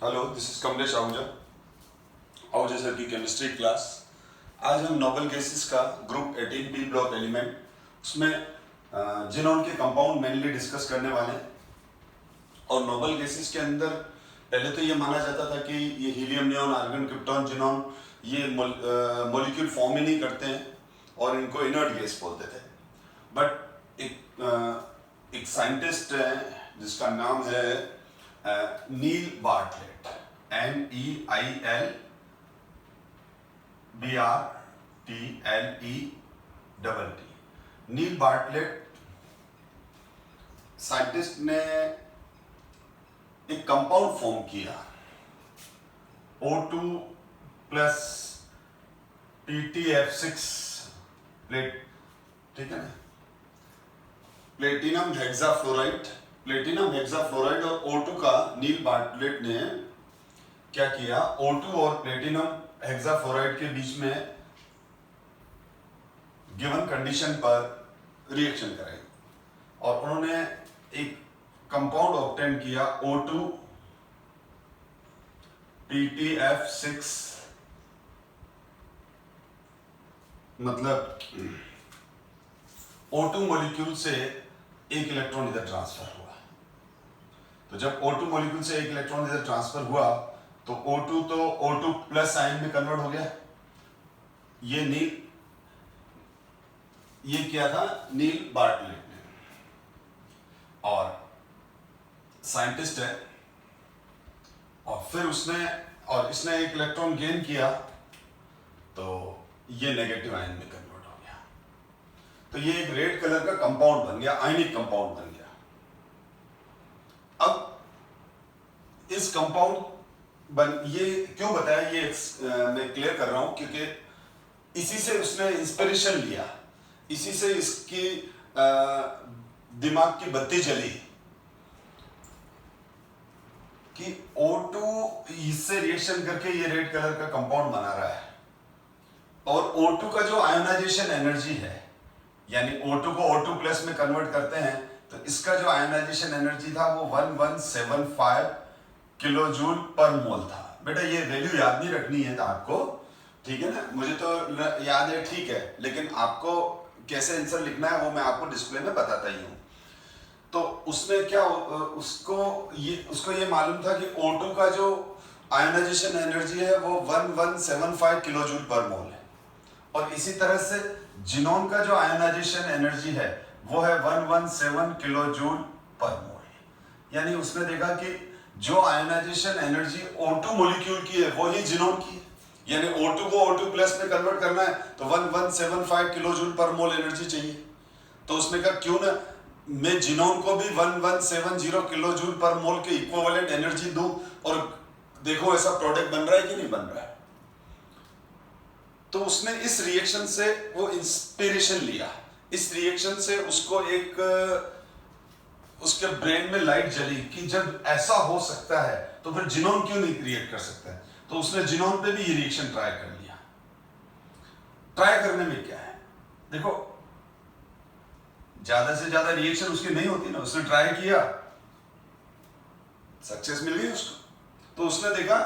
Hello, this is Kamlesh Ahuja sir की chemistry class. आज हम नोबल गैसेस का ग्रुप 18p ब्लॉक एलिमेंट उसमें जिनॉन के कंपाउंड मेनली डिस्कस करने वाले हैं। और नोबल गैसेस के अंदर पहले तो ये माना जाता था कि ये helium, neon, argon, krypton, xenon ये मॉलिक्यूल फॉर्म ही नहीं करते हैं और इनको इनर्ट गैस बोलते थे। बट एक साइंटिस्ट है जिसका नाम है नील बार्टलेट, NEILBRTLET। नील बार्टलेट साइंटिस्ट ने एक कंपाउंड फॉर्म किया O2 प्लस PTF6 प्लेट, ठीक है ना, प्लेटिनम हेक्साफ्लोराइड और O2 का नील बार्टलेट ने क्या किया, O2 और प्लेटिनम हेक्साफ्लोराइड के बीच में गिवन कंडीशन पर रिएक्शन कराई और उन्होंने एक कंपाउंड ऑब्टेन किया O2 PTF6, मतलब O2 मॉलिक्यूल से एक इलेक्ट्रॉन इधर ट्रांसफर हुआ। तो जब O2 मॉलिक्यूल से एक इलेक्ट्रॉन इधर ट्रांसफर हुआ तो O2 तो O2 प्लस आयन में कन्वर्ट हो गया। ये क्या था, नील बार्टलेट ने, और साइंटिस्ट है, और फिर इसने एक इलेक्ट्रॉन गेन किया तो ये नेगेटिव आयन में कन्वर्ट हो गया। तो ये एक रेड कलर का कंपाउंड बन गया, आयनिक कंपाउंड बन गया। अब इस ये क्यों बताया, ये मैं क्लियर कर रहा हूं क्योंकि इसी से उसने इंस्पिरेशन लिया, इसी से इसकी दिमाग की बत्ती जली कि O2 इससे रिएक्शन करके ये रेड कलर का कंपाउंड बना रहा है और O2 का जो आयोनाइजेशन एनर्जी है, यानी O2 को O2 प्लस में कन्वर्ट करते हैं तो इसका जो आयोनाइजेशन एनर्जी था वो 1175 किलो जूल पर मोल था। बेटा ये वैल्यू याद नहीं रखनी है आपको, ठीक है ना, मुझे तो याद है, ठीक है, लेकिन आपको कैसे आंसर लिखना है वो मैं आपको डिस्प्ले में बताता ही हूँ। तो उसने क्या, उसको ये मालूम था कि O2 का जो आयोनाइजेशन एनर्जी है वो 1175 किलो जूल पर मोल है, और इसी तरह से जिनॉन का जो आयोनाइजेशन एनर्जी है वो है 117 किलो जूल पर मोल। यानी उसने देखा कि जो आयोनाइजेशन एनर्जी O2 मॉलिक्यूल की है वो ही जिनॉन की है, यानी O2 को O2 प्लस में कन्वर्ट करना है तो 1175 किलो जूल पर मोल एनर्जी चाहिए। तो उसने कहा क्यों ना मैं जिनॉन को भी 1170 किलो जूल पर मोल के इक्विवेलेंट एनर्जी दूं और देखो ऐसा प्रोडक्ट बन रहा है कि नहीं बन रहा है। तो उसने इस रिएक्शन से वो इंस्पिरेशन लिया, इस रिएक्शन से उसको उसके ब्रेन में लाइट जली कि जब ऐसा हो सकता है तो फिर जिनॉन क्यों नहीं क्रिएट कर सकता है। तो उसने जिनॉन पे भी ये रिएक्शन ट्राई कर लिया। ट्राई करने में क्या है, देखो ज्यादा से ज्यादा रिएक्शन उसकी नहीं होती ना, उसने ट्राई किया, सक्सेस मिल गई उसको। तो उसने देखा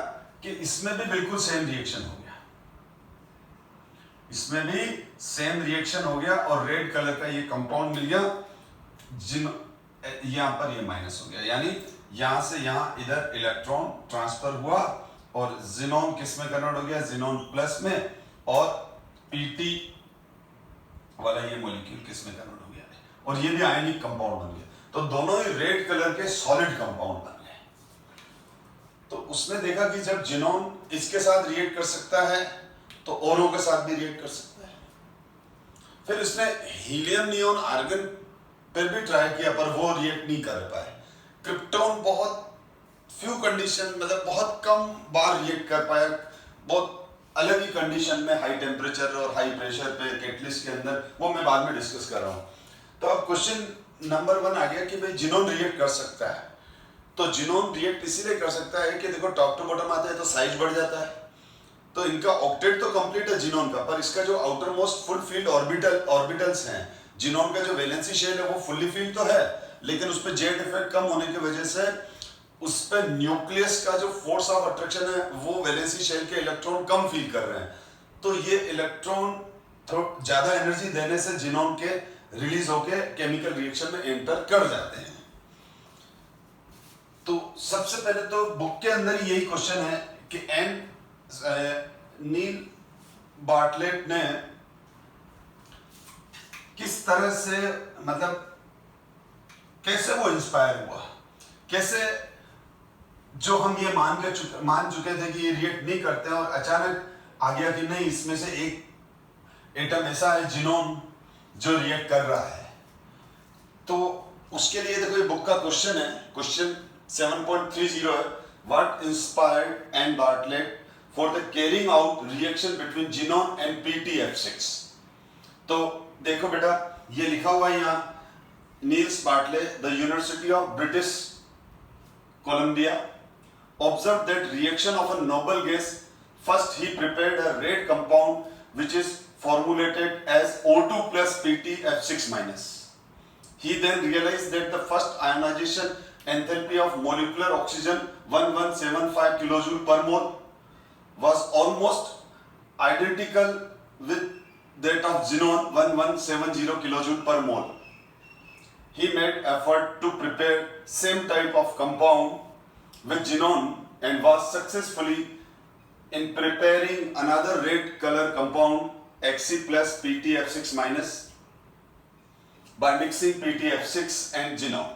कि इसमें भी बिल्कुल सेम रिएक्शन हो गया, इसमें भी सेम रिएक्शन हो गया और रेड कलर का ये कंपाउंड मिल गया। यहां पर ये माइनस हो गया, यानी यहां से यहां इधर इलेक्ट्रॉन ट्रांसफर हुआ और जिनॉन किस में कन्वर्ट हो गया, जिनॉन प्लस में, और पीटी वाला ये मॉलिक्यूल किस में कन्वर्ट हो गया, और ये भी आयनिक कंपाउंड बन गया। तो दोनों ही रेड कलर के सॉलिड कंपाउंड बन गए। तो उसने देखा कि जब जिनॉन इसके साथ रिएक्ट कर सकता है तो औरों के साथ भी रिएक्ट कर सकता है। फिर इसने हीलियम, नियॉन, आर्गन पर भी ट्राई किया पर वो रिएक्ट नहीं कर पाए। क्रिप्टॉन बहुत फ्यू कंडीशन, मतलब बहुत कम बार रिएक्ट कर पाया, बहुत अलग ही कंडीशन में, हाई टेम्परेचर और हाई प्रेशर पे कैटलिस्ट के अंदर, वो मैं बाद में डिस्कस कर रहा हूँ। तो अब क्वेश्चन नंबर 1 आ गया कि भाई जिनॉन रिएक्ट कर सकता है, तो जिनॉन रिएक्ट इसीलिए कर सकता है कि देखो टॉप टू बॉटम आता है तो साइज बढ़ जाता है, तो इनका ऑक्टेट तो कंप्लीट है जिनॉन का, पर इसका जो outer most full field orbitals हैं, जिनॉन का जो वैलेंसी शेल है वो फुल्ली फील्ड तो है, लेकिन उसमें जेट इफेक्ट कम होने की वजह से उस पर न्यूक्लियस का जो फोर्स ऑफ अट्रैक्शन है वो वैलेंसी शेल के इलेक्ट्रॉन कम फील कर रहे हैं, तो ये इलेक्ट्रॉन ज्यादा एनर्जी देने से जिनोन के रिलीज होके केमिकल रिएक्शन में एंटर कर जाते हैं। तो सबसे पहले तो बुक के अंदर यही क्वेश्चन है कि नील बार्टलेट ने किस तरह से, मतलब कैसे वो इंस्पायर हुआ, कैसे जो हम ये मान चुके थे कि ये रिएक्ट नहीं करते हैं और अचानक आ गया कि नहीं, इसमें से एक एटम ऐसा है जिनोन जो रिएक्ट कर रहा है। तो उसके लिए देखो ये बुक का क्वेश्चन है, क्वेश्चन 7.30 है, what inspired N Bartlett for the carrying out reaction between xenon and PtF6। तो देखो बेटा ये लिखा हुआ है यहाँ, Neils Bartlett the university of British Columbia observed that reaction of a noble gas, first he prepared a red compound which is formulated as O2 plus PtF6 minus. He then realized that the first ionization enthalpy of molecular oxygen 1175 kilojoule per mole was almost identical with that of xenon 1170 kilojoule per mole. He made effort to prepare same type of compound with xenon and was successfully in preparing another red color compound Xc plus PtF6 minus by mixing PtF6 and xenon.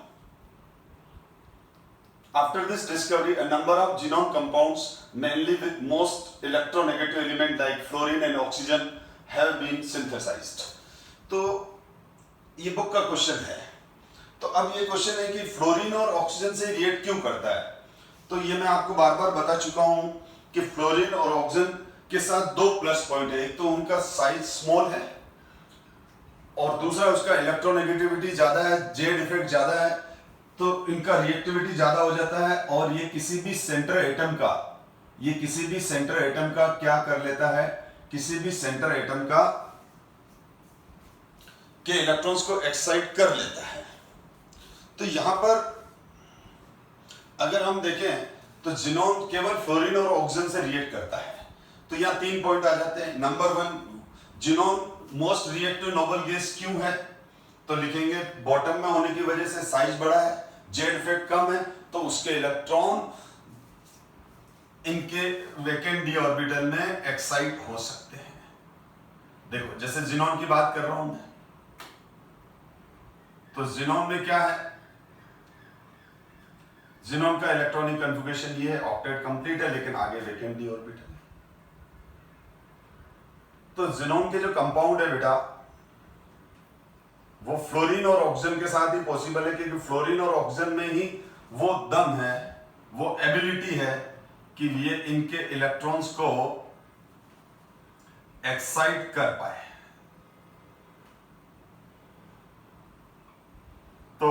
After this discovery, a number of xenon compounds, mainly with most electronegative elements like fluorine and oxygen, have been synthesized. तो ये book का question है। तो अब ये question है कि fluorine और ऑक्सीजन से रिएक्ट क्यों करता है। तो ये मैं आपको बार बार बता चुका हूं कि फ्लोरीन और ऑक्सीजन के साथ दो प्लस पॉइंट है, एक तो उनका साइज स्मॉल है और दूसरा उसका इलेक्ट्रोनेगेटिविटी ज्यादा है, जेड इफेक्ट ज्यादा है, तो इनका रिएक्टिविटी ज्यादा हो जाता है और ये किसी भी सेंटर एटम का क्या कर लेता है, किसी भी सेंटर एटम का के इलेक्ट्रॉन्स को एक्साइट कर लेता है। तो यहां पर अगर हम देखें तो जिनोन केवल फ्लोरीन और ऑक्सीजन से रिएक्ट करता है। तो यहाँ 3 पॉइंट आ जाते हैं। Number 1, xenon most reactive noble gas क्यों है, तो लिखेंगे बॉटम में होने की वजह से साइज बड़ा है, जेड इफेक्ट कम है, तो उसके इलेक्ट्रॉन इनके वैकेंट डी ऑर्बिटल में एक्साइट हो सकते हैं। देखो जैसे जिनोन की बात कर रहा हूं मैं, तो जिनोन में क्या है, जिनोन का इलेक्ट्रॉनिक कन्फिगरेशन ये है, ऑक्टेट कंप्लीट है लेकिन आगे वैकेंट डी ऑर्बिटल है। तो जिनोन के जो कंपाउंड है बेटा वो फ्लोरीन और ऑक्सीजन के साथ ही पॉसिबल है, क्योंकि फ्लोरीन और ऑक्सीजन में ही वो दम है, वो एबिलिटी है कि ये इनके इलेक्ट्रॉन्स को एक्साइट कर पाए। तो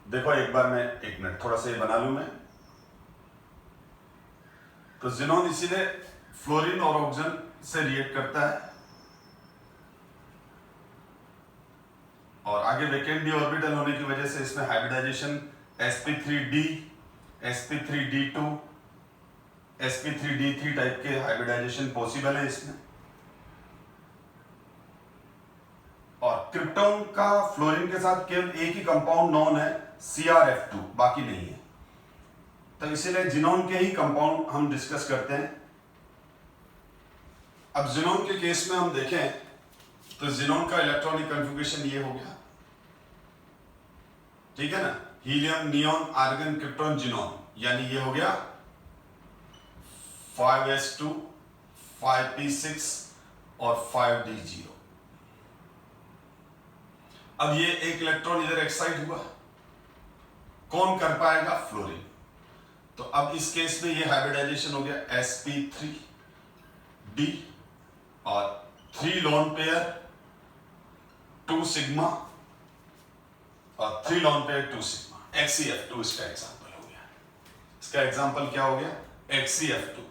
देखो एक बार मैं 1 मिनट थोड़ा सा ये बना लूं मैं। तो जिनोन इसीलिए फ्लोरीन और ऑक्सीजन से रिएक्ट करता है और आगे वैकेंट डी ऑर्बिटल होने की वजह से इसमें hybridization sp3d, sp3d2, sp3d3 type के हाइब्रिडाइजेशन पॉसिबल है इसमें। और क्रिप्टॉन का फ्लोरीन के साथ केवल एक ही कंपाउंड नॉन है CrF2, बाकी नहीं है। तो इसीलिए जिनोन के ही कंपाउंड हम डिस्कस करते हैं। अब जिनोन के केस में हम देखें तो जिनोन का इलेक्ट्रॉनिक कन्फिगरेशन ये हो गया, ठीक है ना, helium, neon, argon, krypton, xenon, यानी ये हो गया 5s2, 5p6 और 5d0। अब ये एक इलेक्ट्रॉन इधर एक्साइट हुआ, कौन कर पाएगा, फ्लोरीन। तो अब इस केस में ये हाइब्रिडाइजेशन हो गया sp3d और 3 लोन पेयर 2 सिग्मा और 3 लोन पेयर 2 सिग्मा, HCF2 इसका एग्जांपल हो गया। इसका एग्जांपल क्या हो गया, HCF2।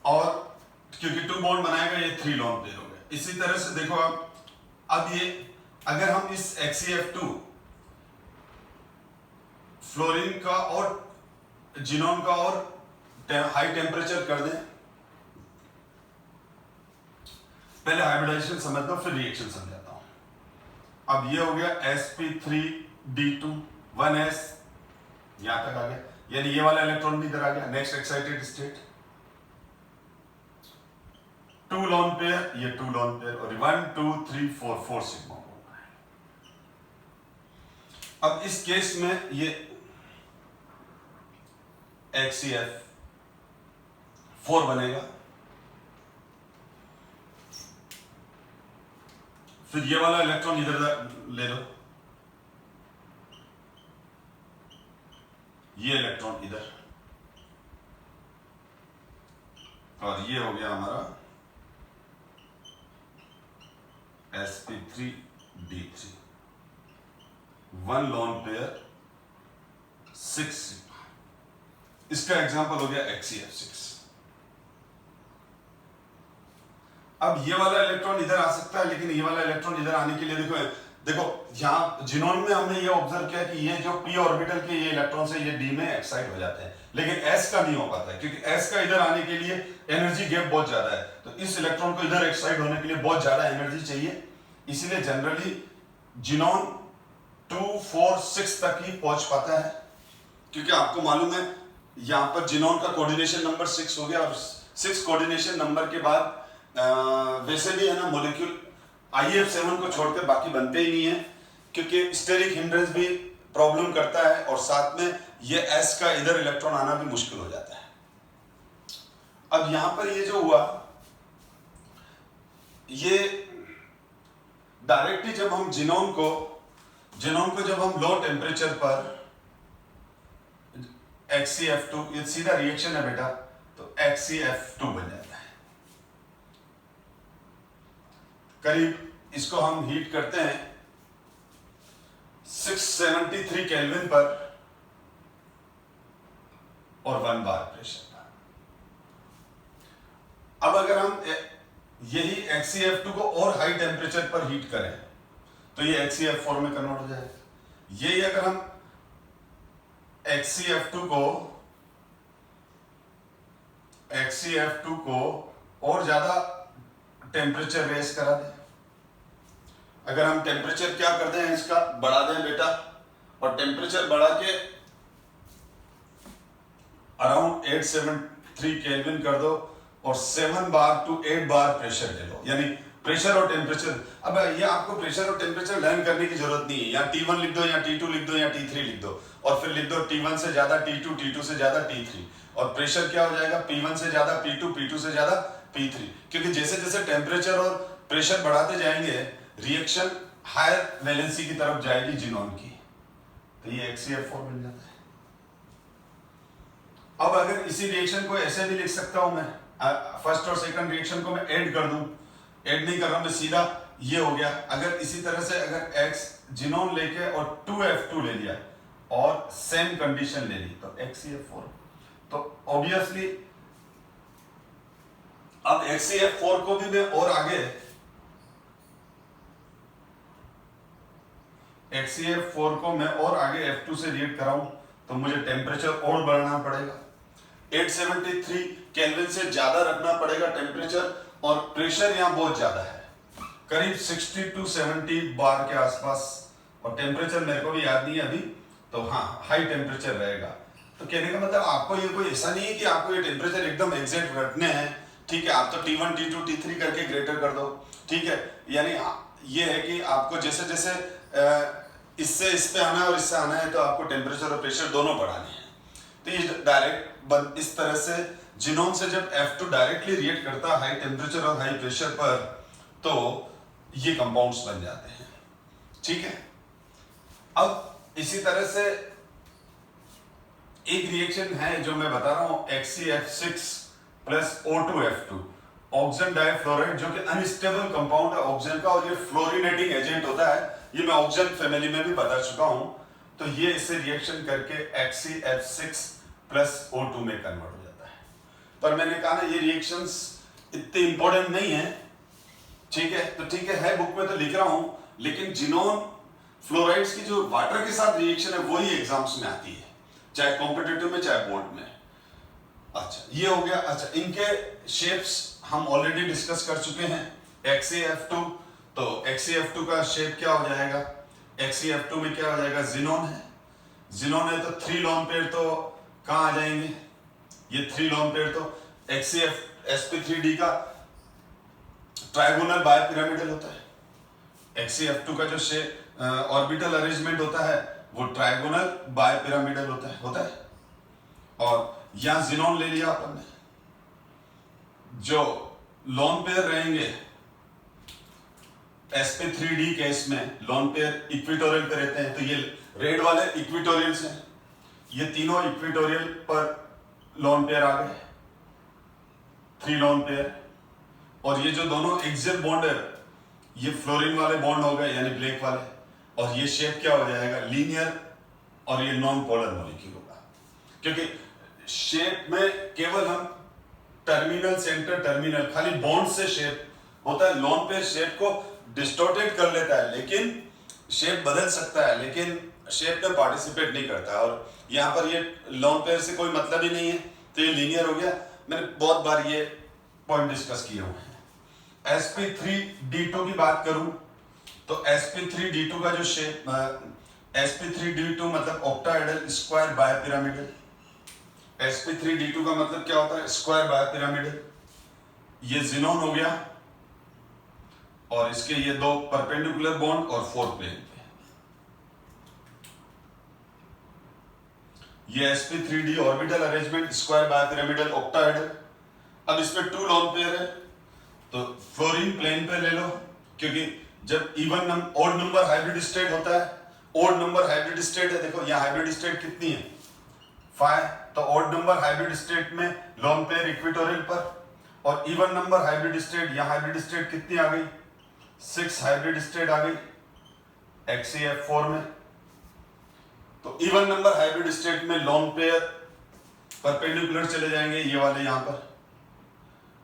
और क्योंकि 2 बॉन्ड बनाएगा ये 3 लोन पेयर हो गया। इसी तरह से देखो आप अब ये अगर हम इस HCF2 फ्लोरीन का और जिनोन का और हाई टेम्परेचर कर दें, पहले हाइब्रिडाइजेशन समझ लो फिर रिएक्शन समझाता हूं। अब ये हो गया sp3d2 1s, यहां तक आ गया, यानी ये वाला इलेक्ट्रॉन भी इधर आ गया। Next excited state 2 lone pair, ये 2 लोन पेयर, और 1 2 3 4 सिग्मा बॉन्ड है। अब इस केस में ये HCF4 बनेगा, फिर ये वाला इलेक्ट्रॉन इधर ले लो, ये इलेक्ट्रॉन इधर, और ये हो गया हमारा sp3d3 1 लोन पेयर 6 सिग्मा। इसका एग्जांपल हो गया HCF6। अब ये वाला इलेक्ट्रॉन इधर आ सकता है, लेकिन ये वाला इलेक्ट्रॉन इधर आने के लिए देखो यहां जिनोन में हमने ये ऑब्जर्व किया कि ये जो p ऑर्बिटल के ये इलेक्ट्रॉन से ये d में एक्साइट हो जाते हैं, लेकिन s का नहीं हो पाता है, क्योंकि s का इधर आने के लिए एनर्जी गैप बहुत ज्यादा है। तो इस इलेक्ट्रॉन को इधर एक्साइट होने के लिए बहुत ज्यादा एनर्जी चाहिए, इसीलिए जनरली जिनोन 2 4 6 तक ही पहुंच पाता है, क्योंकि आपको मालूम है यहां पर जिनोन का कोऑर्डिनेशन नंबर 6 हो गया, और 6 कोऑर्डिनेशन नंबर के बाद वैसे भी है ना मॉलिक्यूल IF7 को छोड़कर बाकी बनते ही नहीं है, क्योंकि स्टेरिक हिंड्रेंस भी प्रॉब्लम करता है, और साथ में ये S का इधर इलेक्ट्रॉन आना भी मुश्किल हो जाता है। अब यहां पर ये जो हुआ, ये डायरेक्टली जब हम जिनोम को जब हम लो टेम्परेचर पर HCF2, ये सीधा रिएक्शन है बेटा, तो HCF2 बन जाता है। करीब इसको हम हीट करते हैं 673 केल्विन पर और 1 बार प्रेशर पर। अब अगर हम यही HCF2 को और हाई टेम्परेचर पर हीट करें तो ये HCF4 में कन्वर्ट हो जाएगा। यही अगर हम HCF2 को और ज्यादा टेम्परेचर रेस करा दें, अगर हम टेम्परेचर क्या कर दें इसका बढ़ा दें बेटा, और टेम्परेचर बढ़ा के अराउंड 873 केल्विन कर दो, और 7 बार टू 8 बार प्रेशर ले लो, यानी प्रेशर और टेम्परेचर। अब ये आपको प्रेशर और टेम्परेचर लर्न करने की जरूरत नहीं है, या T1 लिख दो, या T2 लिख दो, या T3 लिख दो, और फिर लिख दो T1 से ज्यादा T2, T2 से ज्यादा T3, और प्रेशर क्या हो जाएगा P1 से ज्यादा P2, P2 से ज्यादा P3, क्योंकि जैसे जैसे टेम्परेचर और प्रेशर बढ़ाते जाएंगे रिएक्शन हायर वैलेंसी की तरफ जाएगी जिनोन की, तो ये HCF4 बन जाता है। अब अगर इसी रिएक्शन को ऐसे भी लिख सकता हूं मैं, फर्स्ट और सेकंड रिएक्शन को मैं ऐड कर दूं, ऐड नहीं कर रहा मैं, सीधा ये हो गया। अगर इसी तरह से अगर X जिनोन लेके और 2F2 ले लिया और सेम कंडीशन ले ली तो HCF4, तो ऑब्वियसली अब HCF4 को भी मैं और आगे HCF4 को मैं और आगे F2 से रिएक्ट कराऊं तो मुझे टेम्परेचर और बढ़ाना पड़ेगा, 873 केल्विन से ज्यादा रखना पड़ेगा टेम्परेचर, और प्रेशर यहां बहुत ज्यादा है, करीब 60 to 70 बार के आसपास, और टेम्परेचर मेरे को भी याद नहीं है अभी, तो हाँ हाई टेम्परेचर रहेगा। तो कहने का मतलब आपको ये कोई ऐसा नहीं है कि आपको ये टेम्परेचर एकदम एग्जैक्ट रखने हैं, ठीक है, आप तो T1 T2 T3 करके ग्रेटर कर दो, ठीक है, यानी ये है कि आपको जैसे जैसे इससे इस पे आना है और इससे आना है, तो आपको टेम्परेचर और प्रेशर दोनों बढ़ाने हैं। तो ये डायरेक्ट इस तरह से जिनोन से जब F2 डायरेक्टली रिएक्ट करता है हाई टेम्परेचर और हाई प्रेशर पर, तो ये कंपाउंड्स बन जाते हैं, ठीक है। अब इसी तरह से एक रिएक्शन है जो मैं बता रहा हूं, HCF6 plus O2F2, oxygen difluoride, जो कि अनस्टेबल कंपाउंड है ऑक्सीजन का, और ये फ्लोरिनेटिंग एजेंट होता है, ये मैं ऑक्सीजन फैमिली में भी बता चुका हूं। तो ये इससे रिएक्शन करके HCF6 प्लस O2 में कन्वर्ट हो जाता है। पर मैंने कहा ना ये रिएक्शंस इतने इंपॉर्टेंट नहीं है, ठीक है, तो ठीक है बुक में तो लिख रहा हूं, लेकिन जिनोन फ्लोराइड्स की जो वाटर के साथ रिएक्शन है वही एग्जाम्स में आती है, चाहे कॉम्पिटिटिव में चाहे बोर्ड में। अच्छा ये हो गया। अच्छा इनके शेप्स हम ऑलरेडी डिस्कस कर चुके हैं। XeF2, तो XeF2 का शेप क्या हो जाएगा? XeF2 में क्या हो जाएगा? जिनोन है, जिनोन है तो 3 लोन पेयर तो कहाँ आ जाएंगे? ये 3 लोन पेयर तो sp3d का ट्राइगोनल बायपिरामिडल होता है। XeF2 का जो शेप ऑर्बिटल अरेंजमेंट होता है वो ट्राइगोनल बायपिरामिडल होता है। और यहां जिनोन ले लिया अपन ने। जो लोन पेयर रहेंगे sp3d केस में, लोन पेयर इक्विटोरियल पे रहते हैं, तो ये रेड वाले इक्विटोरियल्स हैं, ये तीनों इक्विटोरियल पर लोन पेयर आ गए, 3 लोन पेयर। और ये जो दोनों एक्सियल बॉन्ड है ये फ्लोरीन वाले बॉन्ड हो गए, यानी ब्लैक वाले। और ये शेप क्या हो जाएगा? लीनियर, और ये नॉन पोलर मॉलिक्यूल होगा, क्योंकि शेप में केवल हम टर्मिनल सेंटर टर्मिनल खाली बॉन्ड से शेप होता है। लोन पेयर शेप को डिस्टोर्टेड कर लेता है, लेकिन शेप बदल सकता है, लेकिन शेप में पार्टिसिपेट नहीं करता। और यहाँ पर ये लोन पेयर से कोई मतलब ही नहीं है, तो ये लीनियर हो गया। मैंने बहुत बार ये पॉइंट डिस्कस किए हुए हैं। sp3d2 की बात करूं तो sp3d2 का जो शेप, sp3d2 मतलब ऑक्टाहेड्रल स्क्वायर बायपिरामिडल। sp3d2 का मतलब क्या होता है? Square bipyramidal. ये जिनोन हो गया, और इसके ये 2 परपेंडिकुलर बॉन्ड और 4 प्लेन पे। ये sp3d orbital arrangement square bipyramidal octahedral. अब इसमें 2 लोन पेयर है, तो फ्लोरीन प्लेन पे ले लो, क्योंकि जब even odd number hybrid state होता है, ओड नंबर हाइब्रिड स्टेट है, देखो यहाँ हाइब्रिड स्टेट कितनी है? 5, तो ओड नंबर हाइब्रिड स्टेट में लोन पेयर इक्विटोरियल पर, और इवन नंबर हाइब्रिड स्टेट, यहाँ हाइब्रिड स्टेट कितनी आ गई? 6 हाइब्रिड स्टेट आ गई XeF4 में। तो इवन नंबर हाइब्रिड स्टेट में लोन पेयर परपेंडिकुलर चले जाएंगे, ये वाले यहाँ पर,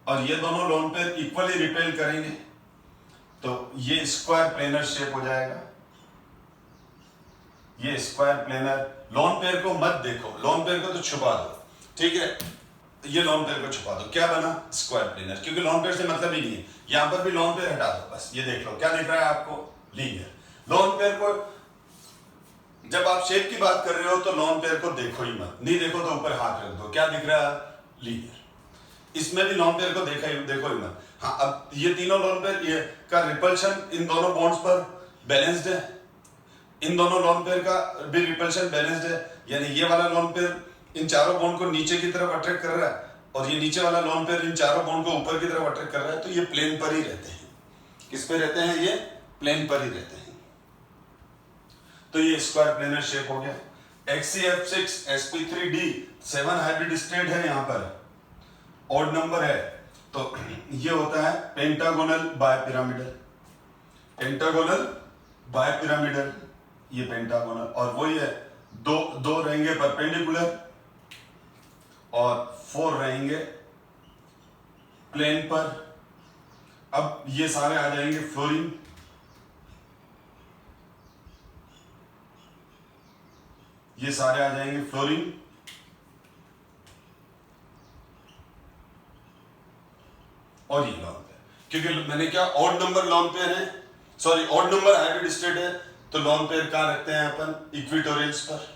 और ये दोनों लोन पेयर इक्वली रिपेल करेंगे, तो ये स्क्वायर प्लेनर शेप हो जाएगा। ये स्क्वायर प्लेनर, लोन पेयर को मत देखो, लोन पेयर को तो छुपा दो, ठीक है? ये लोन पेयर को छुपा दो, क्या बना? स्क्वायर प्लेनर, क्योंकि लोन पेयर से मतलब ही नहीं है। यहां पर भी लोन पेयर हटा दो, बस ये देख लो क्या दिख रहा है आपको? लीनियर। लोन पेयर को जब आप शेप की बात कर रहे हो तो लोन पेयर को देखो ही मत, नहीं देखो तो ऊपर हाथ रख दो, क्या दिख रहा है? लीनियर। इसमें भी लोन पेयर को देखो ही मत। हाँ, अब ये तीनों लोन पेयर का रिपल्शन इन दोनों बॉन्ड्स पर बैलेंस्ड है, इन दोनों लोन पेयर का भी रिपल्शन बैलेंस्ड है, यानी ये वाला लोन पेयर इन चारों बॉन्ड को नीचे की तरफ अट्रैक्ट कर रहा है, और ये नीचे वाला लोन पेयर इन चारों बॉन्ड को ऊपर की तरफ अट्रैक्ट कर रहा है, तो ये प्लेन पर ही रहते हैं। किस पे रहते हैं? ये प्लेन पर ही रहते हैं। तो ये स्क्वायर प्लेनर शेप हो गया। XeF6 sp3d 7 हाइब्रिड स्टेट है, यहाँ पर ऑड नंबर है, तो ये होता है पेंटागोनल बायपिरामिडल। पेंटागोनल बायपिरामिडल, ये पेंटागोनल, और वही है, दो रहेंगे परपेंडिकुलर और 4 रहेंगे प्लेन पर। अब ये सारे आ जाएंगे फ्लोरीन, ये सारे आ जाएंगे फ्लोरीन, और ये लोन पेयर, क्योंकि मैंने क्या ऑड नंबर लोन पेयर है, sorry odd number hybrid state है, तो लोन पेयर कहां रखते हैं अपन? इक्विटोरियल्स पर।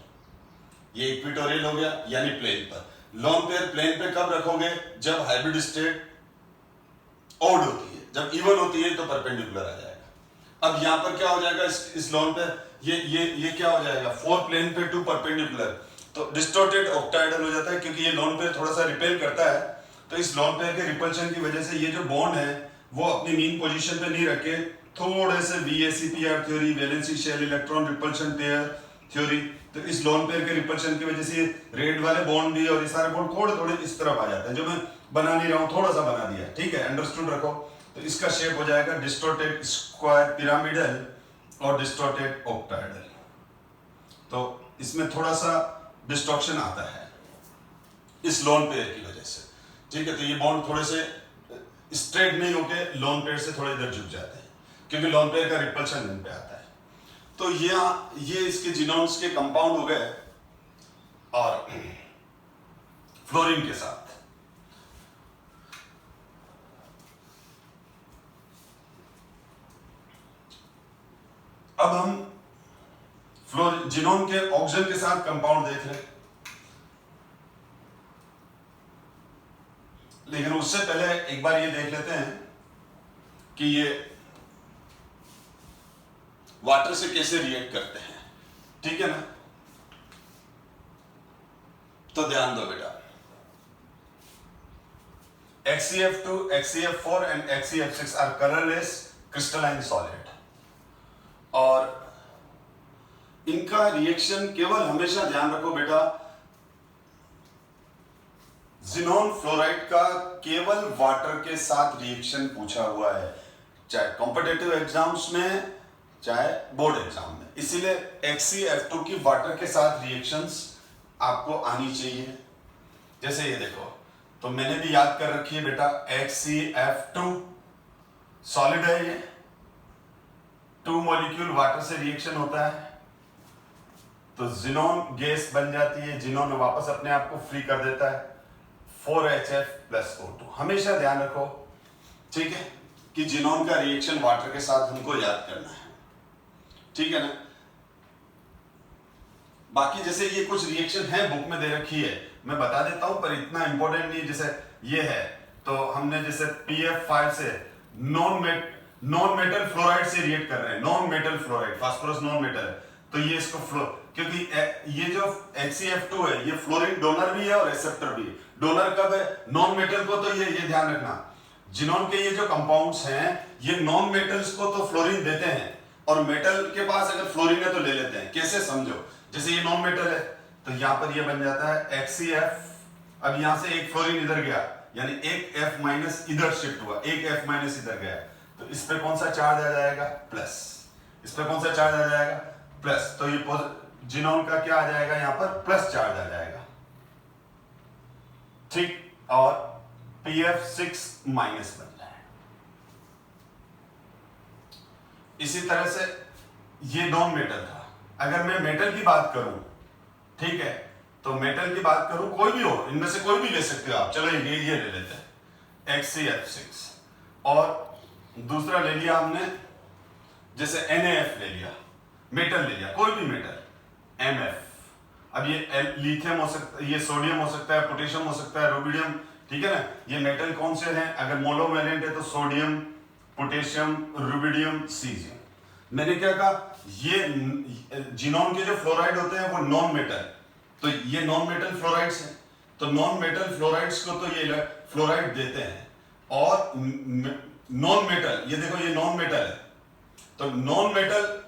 ये इक्विटोरियल हो गया, यानी प्लेन पर। लोन पेयर प्लेन पे कब रखोगे? जब हाइब्रिड स्टेट ऑड होती है, जब इवन होती है तो परपेंडिकुलर आ जाएगा। अब यहां पर क्या हो जाएगा? इस लोन पे ये क्या हो जाएगा? 4 प्लेन पे 2 परपेंडिकुलर, तो डिस्टोर्टेड ऑक्टाहेड्रल हो जाता है, क्योंकि ये लोन पेयर थोड़ा सा रिपेल करता है, तो इस लोन पेयर के रिपल्शन की वजह से ये जो बॉन्ड है वो अपनी मीन पोजीशन पे नहीं रखे, थोड़े से VACPR theory, valency shell electron repulsion pair theory, तो इस लोन पेयर के रिपल्शन की वजह से रेड वाले बॉन्ड भी और ये सारे बॉन्ड थोड़े थोड़े इस तरफ आ जाते हैं, जो मैं बना नहीं रहा हूं, थोड़ा सा बना दिया, ठीक है? अंडरस्टूड रखो। तो इसका शेप हो जाएगा डिस्टोर्टेड स्क्वायर पिरामिडल और डिस्टोर्टेड ऑक्टाहेड्रल। तो इसमें थोड़ा सा डिस्टॉर्शन आता है इस लोन पेयर की वजह से, ठीक है? तो ये बॉन्ड थोड़े से स्ट्रेट नहीं होके लोन पेयर से थोड़ा इधर झुक जाते हैं, क्योंकि लोन पेयर का रिपल्शन इन पे आता है। तो ये इसके जीनोम्स के कंपाउंड हो गए और फ्लोरीन के साथ। अब हम जीनोम के ऑक्सीजन के साथ कंपाउंड देख रहे हैं, लेकिन उससे पहले एक बार ये देख लेते हैं कि ये वाटर से कैसे रिएक्ट करते हैं, ठीक है ना। तो ध्यान दो बेटा, HCF2, HCF4 and HCF6 are colourless crystalline solid, और इनका रिएक्शन केवल हमेशा ध्यान रखो बेटा, जिनोन फ्लोराइड का केवल वाटर के साथ रिएक्शन पूछा हुआ है, चाहे कॉम्पिटिटिव एग्जाम्स में चाहे बोर्ड एग्जाम में। इसीलिए HCF2 की वाटर के साथ रिएक्शंस आपको आनी चाहिए। जैसे ये देखो, तो मैंने भी याद कर रखी है बेटा, HCF2 सॉलिड है, ये 2 मॉलिक्यूल वाटर से रिएक्शन होता है तो जिनोन गैस बन जाती है, जिनोन वापस अपने आप को फ्री कर देता है 4HF+O2। हमेशा ध्यान रखो, ठीक है, कि जिनोन का रिएक्शन वाटर के साथ हमको याद करना है, ठीक है ना। बाकी जैसे ये कुछ रिएक्शन है बुक में दे रखी है, मैं बता देता हूं, पर इतना इंपॉर्टेंट नहीं। जैसे ये है, तो हमने जैसे PF5 से नॉन मेटल फ्लोराइड से रिएक्ट कर रहे हैं, non metal fluoride, phosphorus non metal है, तो ये इसको क्योंकि ये जो HCF2 है ये फ्लोरीन डोनर भी है और एक्सेप्टर भी है। डोनर कब है? नॉन मेटल को। तो ये ध्यान रखना, जिनोन के ये जो कंपाउंड्स हैं ये नॉन मेटल्स को तो फ्लोरीन देते हैं, और मेटल के पास अगर फ्लोरीन है तो ले लेते हैं। कैसे समझो, जैसे ये नॉन मेटल है तो यहां पर ये बन जाता है HCF, अब यहां से एक फ्लोरीन इधर गया, यानी एक F- इधर शिफ्ट हुआ, एक F- इधर गया, तो इस पे कौन सा चार्ज आ जाएगा? प्लस। इस पे कौन सा चार्ज आ जाएगा? प्लस। तो ये जिनोन का क्या आ जाएगा? यहां पर प्लस चार्ज आ जाएगा, ठीक, और PF6- बन जाएगा। इसी तरह से ये नॉन मेटल था। अगर मैं मेटल की बात करूं, ठीक है, तो मेटल की बात करूं, कोई भी हो, इनमें से कोई भी ले सकते हो आप। चलो ये ले लेते हैं HCF6, और दूसरा ले लिया हमने, जैसे NaF ले लिया, मेटल ले लिया, कोई भी मेटल, MF। अब ये लिथियम हो सकता है, ये सोडियम हो सकता है, पोटेशियम हो सकता है, रुबिडियम, ठीक है ना। ये मेटल कौन से हैं? अगर मोनोवैलेंट है तो सोडियम, पोटेशियम, रुबिडियम, सीजियम। मैंने क्या कहा, ये जिनोन के जो फ्लोराइड होते हैं वो नॉन मेटल, तो ये नॉन मेटल फ्लोराइड्स हैं, तो नॉन मेटल फ्लोराइड्स को तो ये फ्लोराइड देते हैं। और नॉन मेटल, ये देखो ये नॉन मेटल है, तो नॉन मेटल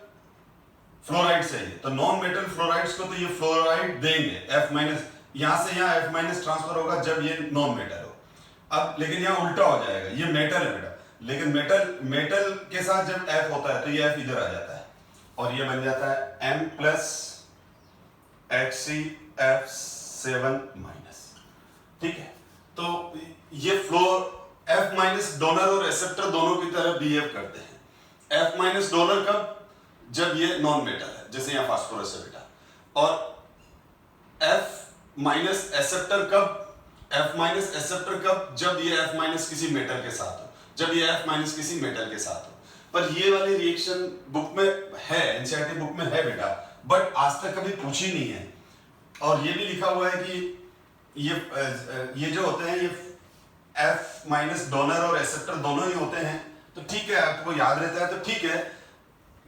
फ्लोराइड से, तो नॉन मेटल फ्लोराइड्स को तो ये फ्लोराइड देंगे, F-, यहां से यहां F- ट्रांसफर होगा जब ये नॉन मेटल हो। अब लेकिन यहां उल्टा हो जाएगा, ये मेटल है बेटा, लेकिन मेटल के साथ जब F होता है तो ये F इधर आ जाता है, और ये बन जाता है M+ HCF7-, ठीक है। तो ये F- डोनर और एक्सेप्टर दोनों की तरह बिहेव करते हैं। F- डोनर कब? जब ये नॉन मेटल है, जैसे यहां फास्फोरस है बेटा, और F- एक्सेप्टर कब? F- कब? जब ये F- किसी मेटल के साथ हो, जब ये F- किसी मेटल के साथ हो। पर ये वाली रिएक्शन बुक में है, एनसीईआरटी बुक में है बेटा, बट आज तक कभी पूछी नहीं है। और ये भी लिखा हुआ है कि ये जो होते हैं ये F- डोनर और एक्सेप्टर दोनों ही होते हैं, तो ठीक है, आपको याद रहता है तो ठीक है।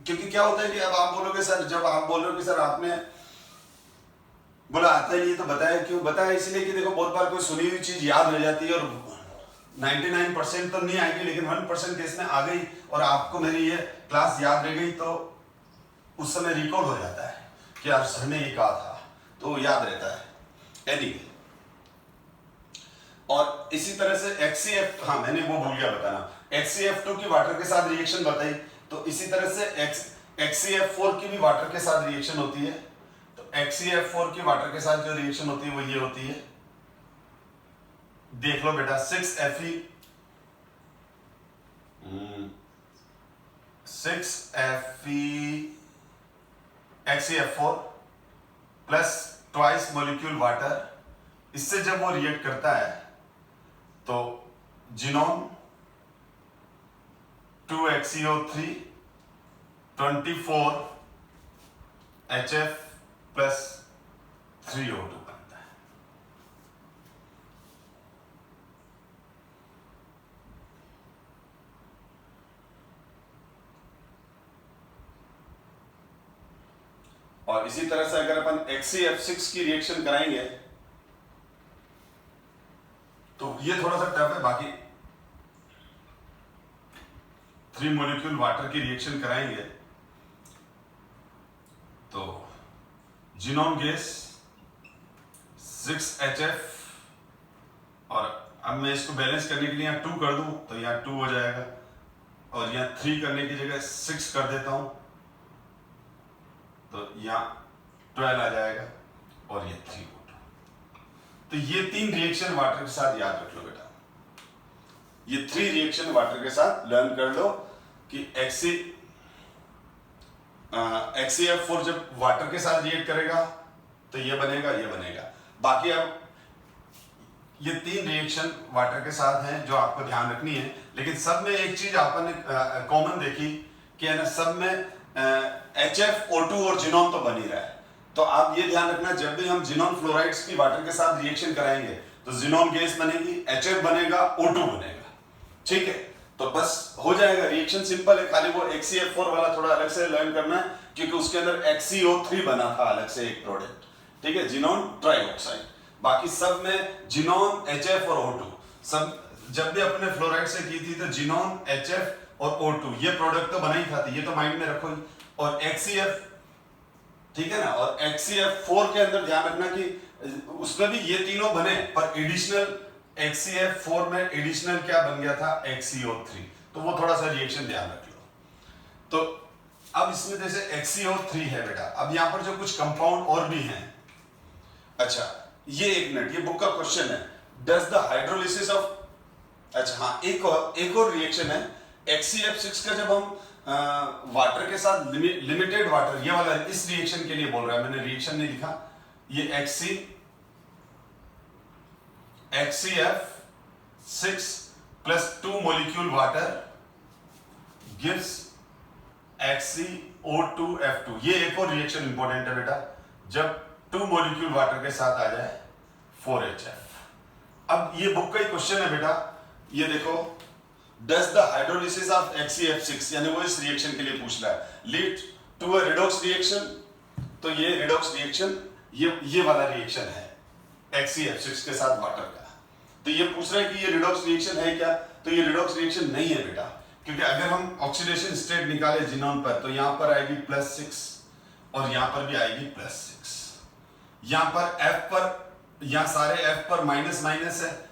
क्योंकि क्या होता है कि अब आप बोलोगे सर, जब आप बोल रहे हो कि सर आपने बोला आता ही नहीं, तो बताया क्यों? बताया इसलिए कि देखो बहुत बार कोई सुनी हुई चीज याद रह जाती है, और 99% तो नहीं आएगी, लेकिन 1% केस में आ गई और आपको मेरी ये क्लास याद रह गई, तो उस समय रिकॉर्ड हो जाता है कि यार सर ने ये कहा था, तो याद रहता है। एनीवे, और इसी तरह से HCF, हाँ मैंने वो भूल गया बताना, HCF2 की वाटर के साथ रिएक्शन बताई, तो इसी तरह से HCF4 की भी वाटर के साथ रिएक्शन होती है। तो HCF4 की वाटर के साथ जो रिएक्शन होती है वो ये होती है, देख लो बेटा, 6Fe 6FeHCl4 plus twice molecule water, इससे जब वो रिएक्ट करता है तो xenon 2HCO3 24HF plus 3O2 बनता है। और इसी तरह से अगर अपन HCF6 की रिएक्शन कराएंगे तो ये थोड़ा सा टफ है, बाकी 3 मोलिक्यूल वाटर की रिएक्शन कराएंगे तो जिनोन गैस 6HF, और अब मैं इसको बैलेंस करने के लिए यहाँ 2 कर दूं तो यहाँ 2 हो जाएगा, और यहाँ 3 करने की जगह 6 कर देता हूं तो यहाँ 12 आ जाएगा, और ये 3O2। तो ये 3 रिएक्शन वाटर के साथ याद रख लो बेटा, ये 3 रिएक्शन वाटर के साथ लर्न कर लो कि HCF4 जब वाटर के साथ रिएक्ट करेगा तो ये बनेगा, ये बनेगा। बाकी अब ये 3 रिएक्शन वाटर के साथ हैं जो आपको ध्यान रखनी है, लेकिन सब में एक चीज आपने कॉमन देखी कि है ना, सब में HFO2 और जिनोन तो बन ही रहा है। तो आप ये ध्यान रखना, जब भी हम जिनोन फ्लोराइड्स की वाटर के साथ रिएक्शन कराएंगे तो जिनोन गैस बनेगी, HF बनेगा, O2 बनेगा, ठीक है। तो बस हो जाएगा, रिएक्शन सिंपल है, खाली वो HCF4 वाला थोड़ा अलग से लर्न करना है क्योंकि उसके अंदर HCO3 बना था अलग से एक प्रोडक्ट, ठीक है, जिनोन ट्राइऑक्साइड। बाकी सब में जिनोन, HF और O2, सब जब भी अपने फ्लोराइड से की थी तो जिनोन, HF और O2 ये प्रोडक्ट तो बना ही था, ये तो माइंड में रखो ही। और HCF, ठीक है ना, और HCF4 के अंदर ध्यान रखना कि उसमें भी ये तीनों बने, पर एडिशनल HCF4 में एडिशनल क्या बन गया था, HCO3, तो वो थोड़ा सा रिएक्शन ध्यान रख लो। तो अब इसमें जैसे HCO3 है बेटा, अब यहाँ पर जो कुछ कंपाउंड और भी हैं, अच्छा ये एक मिनट, ये बुक का क्वेश्चन है, डज द हाइड्रोलिसिस ऑफ, अच्छा हाँ, एक और रिएक्शन है HCF6 का, जब हम वाटर के साथ लिमिटेड वाटर, ये वाला इस रिएक्शन के लिए बोल रहा है, मैंने रिएक्शन नहीं लिखा, ये HCF6 plus 2 molecule water gives HCO2F2। ये एक और रिएक्शन इंपॉर्टेंट है बेटा, जब 2 मोलिक्यूल वाटर के साथ आ जाए 4HF। अब ये बुक का ही क्वेश्चन है बेटा, ये देखो, does the hydrolysis of HCF6, यानी वो इस रिएक्शन के लिए पूछ रहा है, lead to a redox reaction. तो ये रिडॉक्स रिएक्शन, ये वाला रिएक्शन है HCF6 के साथ वाटर का। तो ये पूछ रहा है कि ये रिडॉक्स रिएक्शन है क्या, तो ये रिडॉक्स रिएक्शन नहीं है बेटा, क्योंकि अगर हम ऑक्सीडेशन स्टेट निकाले जिनोन पर तो यहां पर आएगी +6 और यहां पर भी आएगी +6, यहां पर F पर, यहां सारे F पर माइनस माइनस है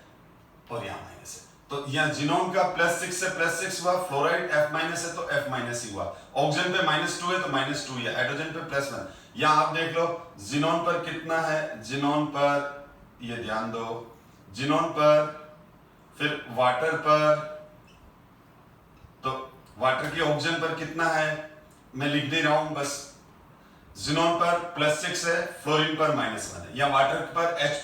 और यहां माइनस है, तो यहां जिनोन का +6 से +6 हुआ, फ्लोराइड F- है तो F- ही हुआ, ऑक्सीजन पे -2 है तो -2 ही है, हाइड्रोजन पे +1। यहां आप देख लो जिनोन पर कितना है, जिनोन पर, ये ध्यान दो, जिनोन पर, फिर वाटर पर, तो वाटर की ऑक्सीजन पर कितना है, मैं लिख दे रहा हूं बस, जिनोन पर +6 है, फ्लोरीन पर -1 है, या वाटर पर H+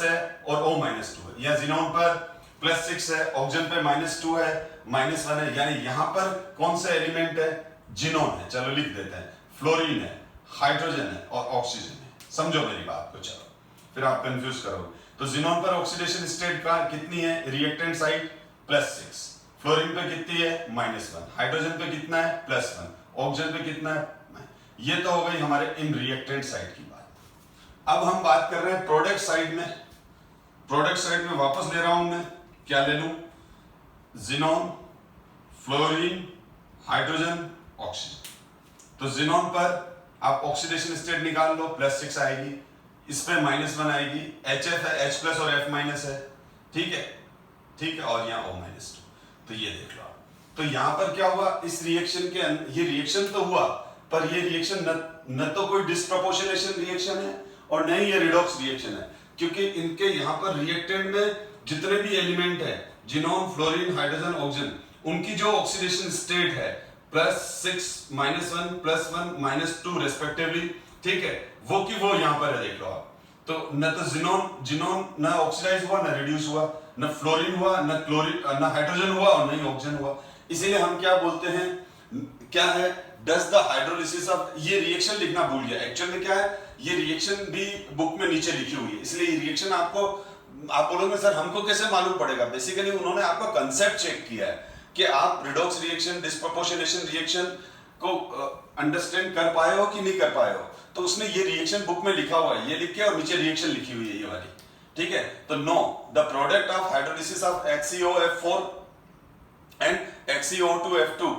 है और O- है, या जिनोन पर +6 है, ऑक्सीजन पे -2 है, -1 है, यानी यहां पर कौन सा एलिमेंट है, जिनोन है, चलो लिख देते हैं, फ्लोरीन है, हाइड्रोजन है और ऑक्सीजन है, समझो मेरी बात को, चलो फिर आप कंफ्यूज करोगे। तो जिनोन पर ऑक्सीडेशन स्टेट का कितनी है, रिएक्टेंट साइड +6, फ्लोरीन पे कितनी है -1, हाइड्रोजन पे कितना है +1, ऑक्सीजन पे कितना है, ये तो हो गई हमारे इन रिएक्टेंट साइड की बात। अब हम बात कर रहे हैं प्रोडक्ट साइड में, प्रोडक्ट साइड में वापस ले रहा हूं मैं, क्या ले लूं, जिनोन, फ्लोरीन, हाइड्रोजन, ऑक्सीजन। तो जिनोन पर आप ऑक्सीडेशन स्टेट निकाल लो, +6 आएगी, इस पे -1 आएगी, HF है, H+ और F- है, ठीक है, ठीक है, और यहाँ O-2, तो ये देख लो आप। तो यहां पर क्या हुआ, इस रिएक्शन के ये रिएक्शन तो हुआ, पर ये रिएक्शन न तो कोई डिस्प्रोपोर्शनेशन रिएक्शन है और न ही ये रिडॉक्स रिएक्शन है, क्योंकि इनके यहां पर रिएक्टेंट में जितने भी एलिमेंट है, जिनोन, फ्लोरीन, हाइड्रोजन, ऑक्सीजन, उनकी जो ऑक्सीडेशन स्टेट है +6 -1 +1 -2 रेस्पेक्टिवली, ठीक है, वो की वो यहां पर है, देख लो आप। तो न तो जिनोन न ऑक्सीडाइज हुआ, न रिड्यूस हुआ, न फ्लोरीन हुआ, न क्लोरीन, न हाइड्रोजन हुआ और न ही ऑक्सीजन हुआ। इसीलिए हम क्या बोलते हैं, क्या है, डज द हाइड्रोलिसिस ऑफ, ये रिएक्शन लिखना भूल गया, एक्चुअल में क्या है, ये रिएक्शन भी बुक में नीचे लिखी हुई है, इसलिए ये रिएक्शन आपको, आप बोलोगे सर हमको कैसे मालूम पड़ेगा, बेसिकली उन्होंने आपका कंसेप्ट चेक किया है कि आप रिडॉक्स रिएक्शन, डिस्प्रोपोर्शनेशन रिएक्शन को अंडरस्टैंड कर पाए हो कि नहीं कर पाए हो, तो उसने ये रिएक्शन बुक में लिखा हुआ है, ये लिख के और नीचे रिएक्शन लिखी हुई है ये वाली, ठीक है। तो no, the product of hydrolysis of HCOF4 and HCO2F2,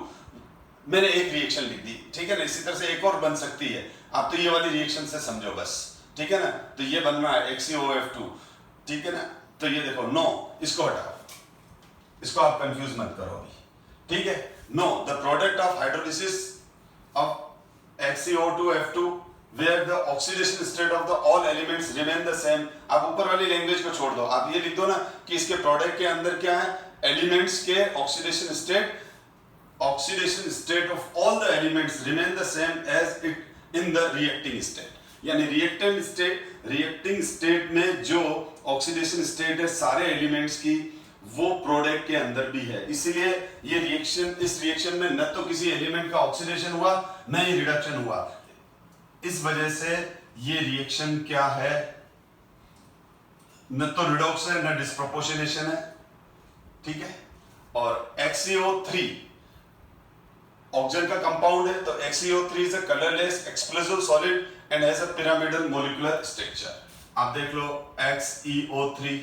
मैंने एक रिएक्शन लिख दी, ठीक है ना, इसी तरह से एक और बन सकती है, आप तो ये वाली रिएक्शन से समझो बस, ठीक है ना। तो ये बन रहा है HCOF2, ठीक है ना। तो ये देखो, नो, इसको हटाओ, इसको आप कंफ्यूज मत करो अभी, ठीक है। No, the product of hydrolysis of HCO2F2 where the oxidation state of the all elements remain the same, आप ऊपर वाली लैंग्वेज को छोड़ दो, आप ये लिख दो ना कि इसके प्रोडक्ट के अंदर क्या है, एलिमेंट्स के oxidation state of all the elements remain the same as it in the reacting state, यानी रिएक्टिंग स्टेट में जो ऑक्सीडेशन स्टेट है सारे एलिमेंट्स की, वो प्रोडक्ट के अंदर भी है। इसीलिए ये रिएक्शन, इस रिएक्शन में न तो किसी एलिमेंट का ऑक्सीडेशन हुआ न ही रिडक्शन हुआ, इस वजह से ये रिएक्शन क्या है, न तो रिडॉक्स है न डिस्प्रोपोर्शनेशन है, ठीक है। और HCO3 ऑक्सीजन का कंपाउंड है, तो HCO3 is a colourless explosive solid and has a pyramidal molecular structure. आप देख लो XeO3,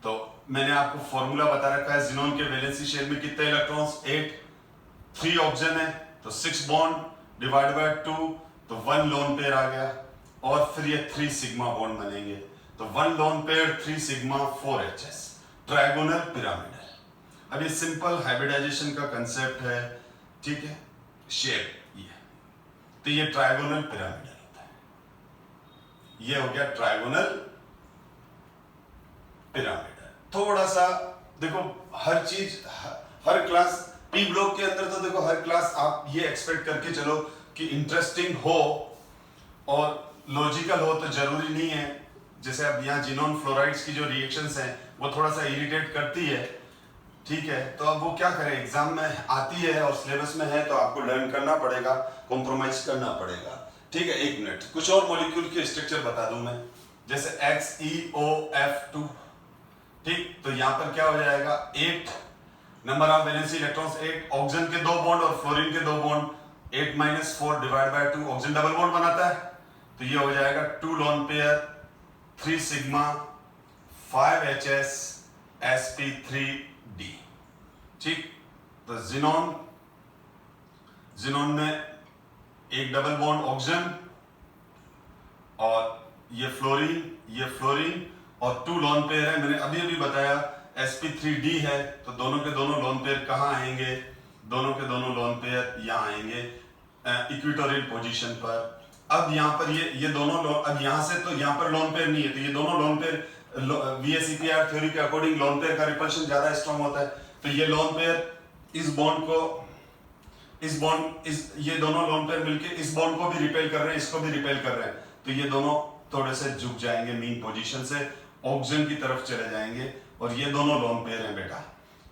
तो मैंने आपको फॉर्मूला बता रखा है, जिनोन के वैलेंसी शेल में कितने इलेक्ट्रॉन्स, 8, 3 ऑक्सीजन है तो 6 बॉन्ड डिवाइड बाय 2, तो 1 लोन पेयर आ गया, और फिर ये 3 सिग्मा बॉन्ड बनेंगे, तो 1 lone pair 3 sigma 4 HS, trigonal pyramidal. अब ये सिंपल हाइब्रिडाइजेशन का कंसेप्ट है, ठीक है, शेप ये, तो ये ट्रायगोनल पिरामिडल होता है, ये हो गया ट्रायगोनल पिरामिडल। थोड़ा सा देखो, हर चीज, हर क्लास पी ब्लॉक के अंदर, तो देखो हर क्लास आप ये एक्सपेक्ट करके चलो कि इंटरेस्टिंग हो और लॉजिकल हो, तो जरूरी नहीं है। जैसे अब यहाँ जिनोन फ्लोराइड्स की जो रिएक्शंस हैं वो थोड़ा सा इरिटेट करती है, ठीक है, तो अब वो क्या करें, एग्जाम में आती है और सिलेबस में है तो आपको लर्न करना पड़ेगा, कॉम्प्रोमाइज करना पड़ेगा, ठीक है। एक मिनट, कुछ और मॉलिक्यूल के स्ट्रक्चर बता दूं मैं, जैसे XeOF2, ठीक, तो यहां पर क्या हो जाएगा, 8 number of valency electrons 8, oxygen के 2 बॉन्ड और फ्लोरीन के 2 bond, 8 - 4 divide by 2, oxygen double bond बनाता है, तो ये हो जाएगा 2 lone pair 3 sigma 5 HS sp3d, ठीक। तो जिनोन में एक डबल बॉन्ड ऑक्सीजन और ये फ्लोरीन और 2 लोन पेयर है, मैंने अभी अभी बताया sp3d है, तो दोनों के दोनों लोन पेयर कहाँ आएंगे, दोनों के दोनों लोन पेयर यहाँ आएंगे इक्वेटोरियल पोजीशन पर। अब यहाँ पर ये दोनों अब यहाँ से तो यहाँ पर लोन पेयर नहीं है, तो ये दोनों लोन पेयर, VSEPR थ्योरी के अकॉर्डिंग लोन पेयर का रिपल्शन ज्यादा स्ट्रॉन्ग होता है, तो ये लोन पेयर इस बॉन्ड को, ये दोनों लोन पेयर मिलके इस बॉन्ड को भी रिपेल कर रहे हैं, इसको भी रिपेल कर रहे हैं, तो ये दोनों थोड़े से झुक जाएंगे मीन पोजीशन से, ऑक्सीजन की तरफ चले जाएंगे, और ये दोनों लोन पेयर हैं बेटा,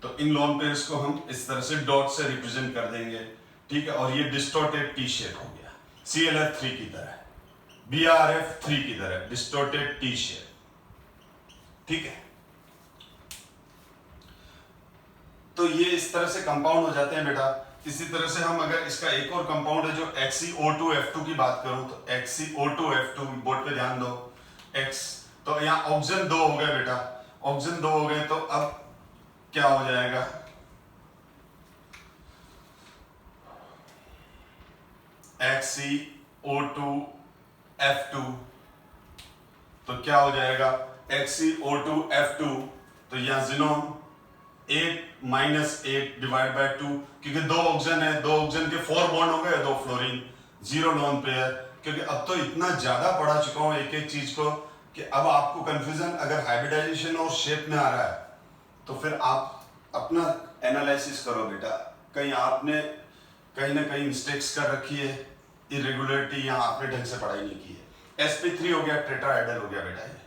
तो इन लोन पेयर्स को हम इस तरह से डॉट से रिप्रेजेंट कर देंगे, ठीक है। और ये डिस्टॉर्टेड टी शेप हो गया, ClF3 की तरह, BrF3 की तरह डिस्टॉर्टेड टी शेप, ठीक है। तो ये इस तरह से कंपाउंड हो जाते हैं बेटा। इसी तरह से हम अगर इसका एक और कंपाउंड है जो XeO2F2 की बात करूं, तो XeO2F2 बोर्ड पे ध्यान दो, X, तो यहाँ ऑक्सीजन 2 हो गए बेटा, ऑक्सीजन 2 हो गए, तो अब क्या हो जाएगा, XeO2F2, तो क्या हो जाएगा XeO2F2, तो यहाँ जिनोन 8 - 8 डिवाइड बाय 2, क्योंकि 2 ऑक्सीजन है, 2 ऑक्सीजन के 4 बॉन्ड हो गए, 2 फ्लोरीन, 0 लोन पेयर, क्योंकि अब तो इतना ज्यादा पढ़ा चुका हूं एक एक चीज को कि अब आपको कंफ्यूजन, अगर हाइब्रिडाइजेशन और शेप में आ रहा है तो फिर आप अपना एनालिसिस करो बेटा, कहीं आपने कहीं ना कहीं मिस्टेक्स कर रखी है, इरेगुलरिटी, यहाँ आपने ढंग से पढ़ाई नहीं की है। sp3 हो गया, टेट्राहेड्रल हो गया बेटा। ये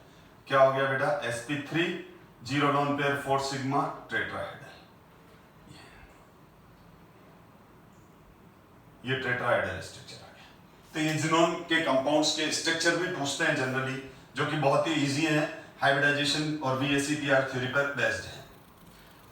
क्या हो गया बेटा? sp3 0 lone pair 4 sigma tetrahedral. ये टेट्राहेड्रल स्ट्रक्चर आ गया। तो ये जिनोन के कंपाउंड्स के स्ट्रक्चर भी पूछते हैं जनरली, जो कि बहुत ही इजी है, हाइब्रिडाइजेशन और VACPR थ्योरी पर बेस्ड है।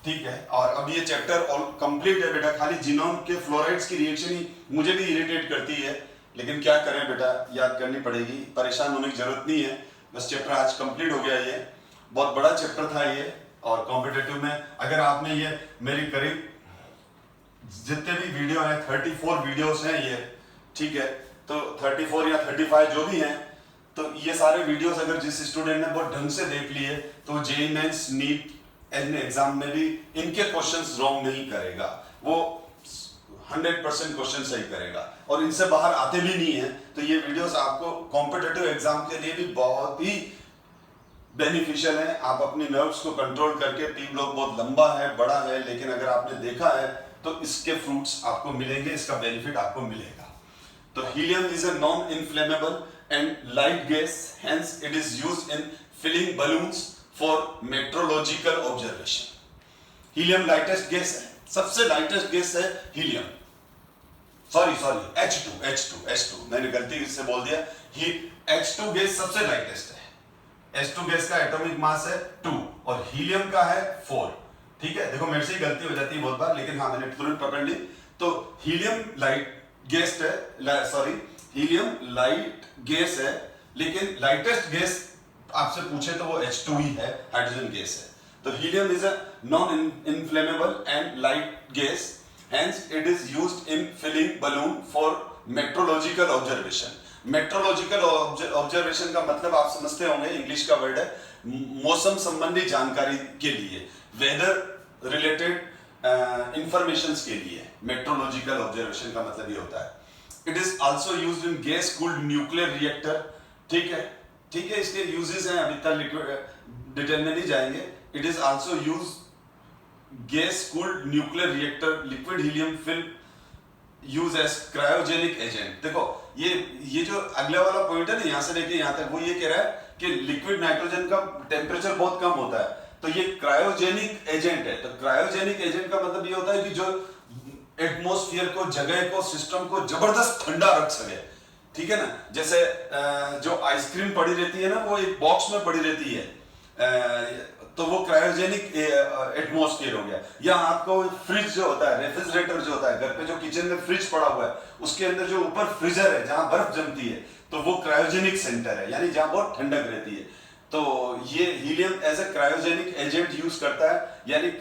ठीक है, और अब ये चैप्टर और कंप्लीट है बेटा। खाली जिनोन के फ्लोराइड्स की रिएक्शन ही मुझे भी इरिटेट करती है, लेकिन क्या करें बेटा, याद करनी पड़ेगी, परेशान होने की जरूरत नहीं है। बस चैप्टर आज कंप्लीट हो गया। ये बहुत बड़ा चैप्टर था ये, और कॉम्पिटेटिव में अगर आपने ये मेरी करीब जितने भी वीडियो हैं, 34 वीडियोस हैं ये, ठीक है, तो 34 या 35 जो भी हैं, तो ये सारे वीडियोस अगर जिस स्टूडेंट ने बहुत ढंग से देख लिए तो JEE मेंस नीट एग्जाम में भी इनके क्वेश्चंस रॉन्ग नहीं करेगा, वो 100% क्वेश्चन सही करेगा, और इनसे बाहर आते भी नहीं है। तो ये वीडियोस आपको कॉम्पिटेटिव एग्जाम के लिए भी बहुत ही बेनिफिशियल है। आप अपनी नर्व्स को कंट्रोल करके, पी ब्लॉक बहुत लंबा है, बड़ा है, लेकिन अगर आपने देखा है तो इसके फ्रूट्स आपको मिलेंगे, इसका बेनिफिट आपको मिलेगा। तो helium is a non inflammable and light gas, hence it is used in filling balloons for metrological observation. Helium lightest gas है, सबसे लाइटेस्ट गैस है हीलियम। सॉरी H2 मैंने गलती से बोल दिया, H2 गैस सबसे लाइटेस्ट है। H2 गैस का एटॉमिक मास है 2 और हीलियम का है 4। ठीक है, देखो मेरे से ही गलती हो जाती है बहुत बार, लेकिन हाँ मैंने तुरंत पकड़ ली। तो हीलियम लाइट गैस है, हीलियम लाइट गैस है, लेकिन लाइटेस्ट गैस आपसे पूछे तो वो H2 ही है, हाइड्रोजन गैस है। तो helium is a non inflammable and light gas, hence it is used in filling balloon for metrological observation. Metrological observation का मतलब आप समझते होंगे, इंग्लिश का वर्ड है, मौसम संबंधी जानकारी के लिए, वेदर रिलेटेड इंफॉर्मेशंस के लिए मेट्रोलॉजिकल ऑब्जर्वेशन का मतलब ये होता है। It is also used in gas cooled nuclear reactor. ठीक है, इसके यूजेस हैं, अभी तक डिटेल में नहीं जाएंगे। It is also use gas cooled nuclear reactor, liquid helium film use as cryogenic agent. देखो ये जो अगले वाला पॉइंट है ना, यहां से लेके यहां तक, वो ये कह रहा है कि लिक्विड नाइट्रोजन का टेम्परेचर बहुत कम होता है, तो ये क्रायोजेनिक एजेंट है। तो क्रायोजेनिक एजेंट का मतलब ये होता है कि जो एटमॉस्फेयर को, जगह को, सिस्टम को जबरदस्त ठंडा रख सके। ठीक है ना, जैसे जो आइसक्रीम पड़ी रहती है ना, वो एक बॉक्स में पड़ी रहती है, तो वो क्रायोजेनिक एटमॉस्फेयर हो गया। या आपको फ्रिज जो होता है, रेफ्रिजरेटर जो होता है, घर पे जो किचन में फ्रिज पड़ा हुआ है, उसके अंदर जो ऊपर फ्रीजर है जहां बर्फ जमती है, तो वो क्रायोजेनिक सेंटर है, यानी जहां बहुत ठंडक रहती है। तो ये helium as a cryogenic agent use करता है, यानी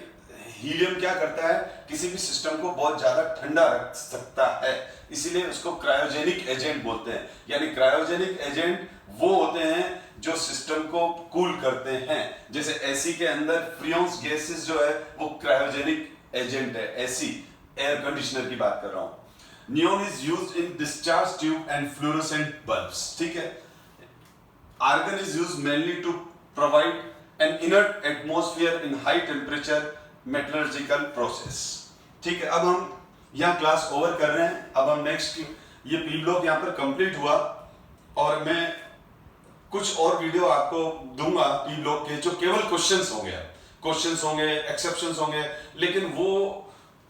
हीलियम क्या करता है, किसी भी सिस्टम को बहुत ज्यादा ठंडा रख सकता है, इसीलिए उसको क्रायोजेनिक एजेंट बोलते हैं। यानी क्रायोजेनिक एजेंट वो होते हैं जो सिस्टम को कूल करते हैं। जैसे एसी के अंदर फ्रियोन्स गैसेस जो है वो क्रायोजेनिक एजेंट है, एसी एयर कंडीशनर की बात कर रहा हूं। Neon is used in discharge tube and fluorescent bulbs. ठीक है, argon is used mainly to provide an inert atmosphere in high temperature metallurgical process। ठीक है, अब हम यहाँ क्लास ओवर कर रहे हैं। अब हम नेक्स्ट, ये पी ब्लॉक यहाँ पर कंप्लीट हुआ, और मैं कुछ और वीडियो आपको दूंगा पी ब्लॉक के, जो केवल क्वेश्चंस होंगे, एक्सेप्शंस होंगे, लेकिन वो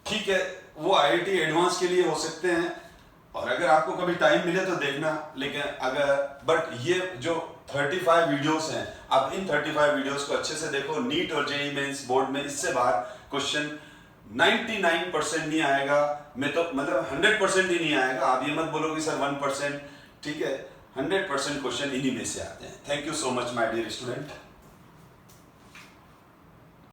ठीक है, वो IIT एडवांस के लिए हो सकते हैं, और अगर आपको कभी टाइम मिले तो देखना। लेकिन बट ये जो 35 वीडियोस हैं, आप इन 35 वीडियोस को अच्छे से देखो। नीट और JEE मेंस बोर्ड में इससे बाहर क्वेश्चन 99% नहीं आएगा, मैं तो मतलब 100% ही नहीं आएगा। आप ये मत बोलो कि सर 1%, ठीक है, 100% क्वेश्चन इन्हीं में से आते हैं। Thank you so much my dear student.